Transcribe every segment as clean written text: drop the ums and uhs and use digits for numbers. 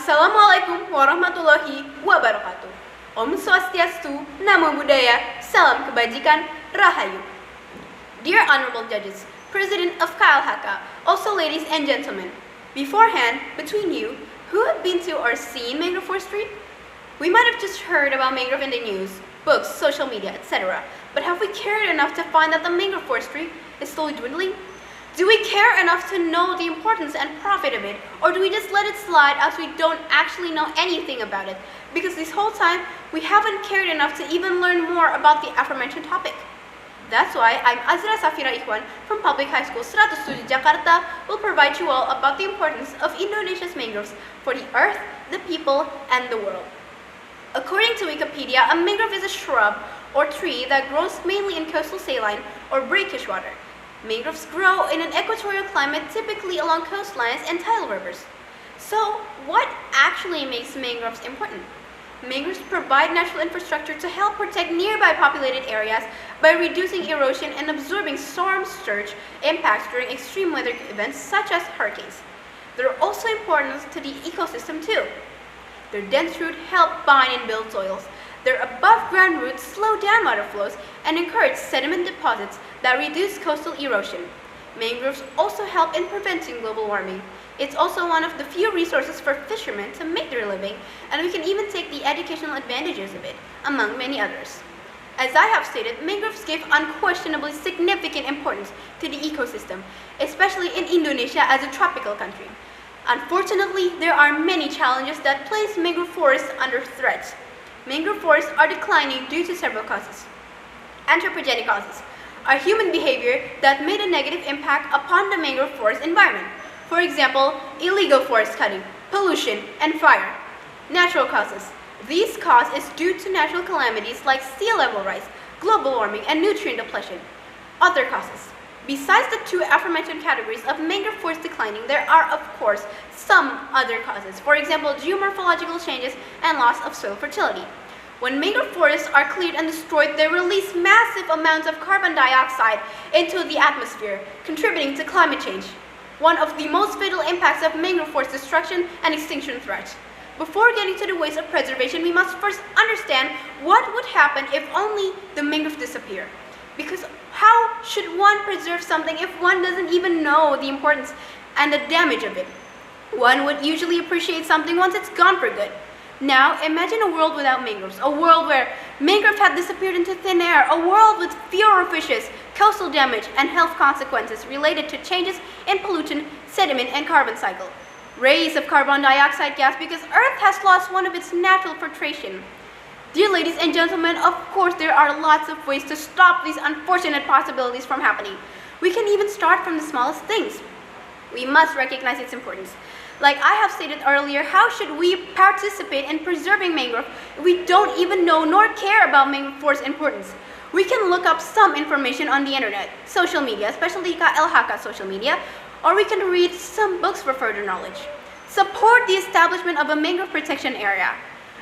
Assalamualaikum warahmatullahi wabarakatuh. Om Swastiastu, Namo Buddhaya, Salam Kebajikan, Rahayu. Dear honorable judges, President of KLHK, also ladies and gentlemen, beforehand, between you, who have been to or seen mangrove forestry? We might have just heard about mangrove in the news, books, social media, etc. But have we cared enough to find that the mangrove forestry is slowly dwindling? Do we care enough to know the importance and profit of it, or do we just let it slide as we don't actually know anything about it? Because this whole time, we haven't cared enough to even learn more about the aforementioned topic. That's why I'm Azra Shafira from Public High School 107 Jakarta will provide you all about the importance of Indonesia's mangroves for the earth, the people, and the world. According to Wikipedia, a mangrove is a shrub or tree that grows mainly in coastal saline or brackish water. Mangroves grow in an equatorial climate, typically along coastlines and tidal rivers. So, what actually makes mangroves important? Mangroves provide natural infrastructure to help protect nearby populated areas by reducing erosion and absorbing storm surge impacts during extreme weather events such as hurricanes. They're also important to the ecosystem too. Their dense roots help bind and build soils. Their above-ground roots slow down water flows and encourage sediment deposits that reduce coastal erosion. Mangroves also help in preventing global warming. It's also one of the few resources for fishermen to make their living, and we can even take the educational advantages of it, among many others. As I have stated, mangroves give unquestionably significant importance to the ecosystem, especially in Indonesia as a tropical country. Unfortunately, there are many challenges that place mangrove forests under threat. Mangrove forests are declining due to several causes. Anthropogenic causes are human behavior that made a negative impact upon the mangrove forest environment. For example, illegal forest cutting, pollution, and fire. Natural causes. These causes is due to natural calamities like sea level rise, global warming, and nutrient depletion. Other causes. Besides the two aforementioned categories of mangrove forest declining, there are, of course, some other causes. For example, geomorphological changes and loss of soil fertility. When mangrove forests are cleared and destroyed, they release massive amounts of carbon dioxide into the atmosphere, contributing to climate change, one of the most fatal impacts of mangrove forest destruction and extinction threat. Before getting to the ways of preservation, we must first understand what would happen if only the mangroves disappear. Because how should one preserve something if one doesn't even know the importance and the damage of it? One would usually appreciate something once it's gone for good. Now, imagine a world without mangroves, a world where mangroves had disappeared into thin air, a world with fewer fishes, coastal damage, and health consequences related to changes in pollutant, sediment, and carbon cycle. Rays of carbon dioxide gas because Earth has lost one of its natural filtration. Dear ladies and gentlemen, of course there are lots of ways to stop these unfortunate possibilities from happening. We can even start from the smallest things. We must recognize its importance. Like I have stated earlier, how should we participate in preserving mangrove if we don't even know nor care about mangrove forest importance? We can look up some information on the internet, social media, especially KLHK social media, or we can read some books for further knowledge. Support the establishment of a mangrove protection area.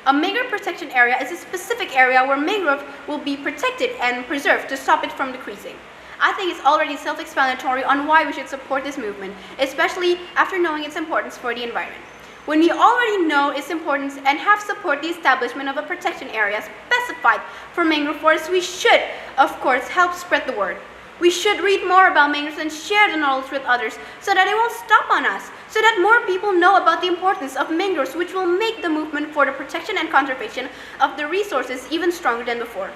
A mangrove protection area is a specific area where mangrove will be protected and preserved to stop it from decreasing. I think it's already self-explanatory on why we should support this movement, especially after knowing its importance for the environment. When we already know its importance and have support the establishment of a protection area specified for mangrove forests, we should, of course, help spread the word. We should read more about mangroves and share the knowledge with others so that it won't stop on us, so that more people know about the importance of mangroves, which will make the movement for the protection and conservation of the resources even stronger than before.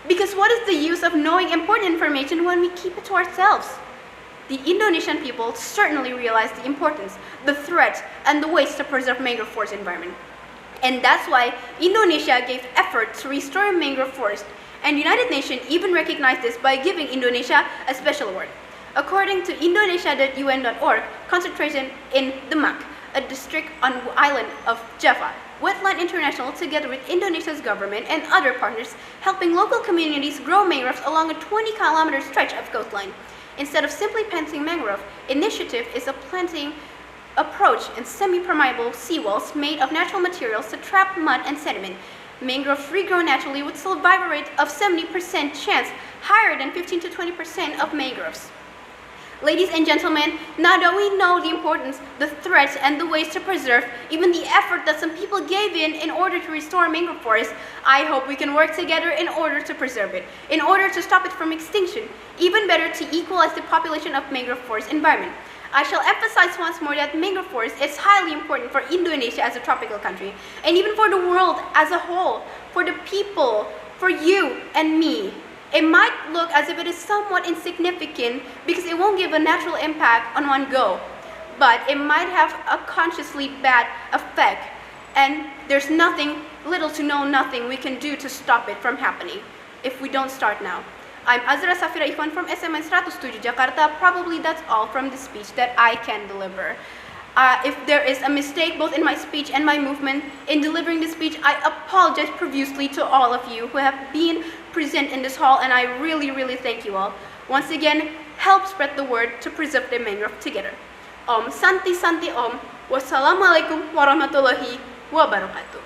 Because what is the use of knowing important information when we keep it to ourselves? The Indonesian people certainly realize the importance, the threat, and the ways to preserve mangrove forest environment. And that's why Indonesia gave effort to restore mangrove forest, and United Nations even recognized this by giving Indonesia a special award. According to indonesia.un.org, concentration in Demak, a district on the island of Java, Wetland International, together with Indonesia's government and other partners, helping local communities grow mangroves along a 20-kilometer stretch of coastline. Instead of simply planting mangrove, initiative is a planting approach in semi-permeable seawalls made of natural materials to trap mud and sediment. Mangroves regrow naturally with survival rate of 70% chance, higher than 15 to 20% of mangroves. Ladies and gentlemen, now that we know the importance, the threats, and the ways to preserve, even the effort that some people gave in order to restore mangrove forests, I hope we can work together in order to preserve it, in order to stop it from extinction, even better to equalize the population of mangrove forest environment. I shall emphasize once more that mangrove forest is highly important for Indonesia as a tropical country, and even for the world as a whole, for the people, for you and me. It might look as if it is somewhat insignificant because it won't give a natural impact on one go, but it might have a consciously bad effect, and there's little to no nothing we can do to stop it from happening if we don't start now. I'm Azra Shafira from SMAN 107 Jakarta. Probably that's all from the speech that I can deliver. If there is a mistake both in my speech and my movement in delivering the speech, I apologize profusely to all of you who have been present in this hall, and I really, really thank you all. Once again, help spread the word to preserve the mangrove together. Om Santi Santi Om. Wassalamualaikum warahmatullahi wabarakatuh.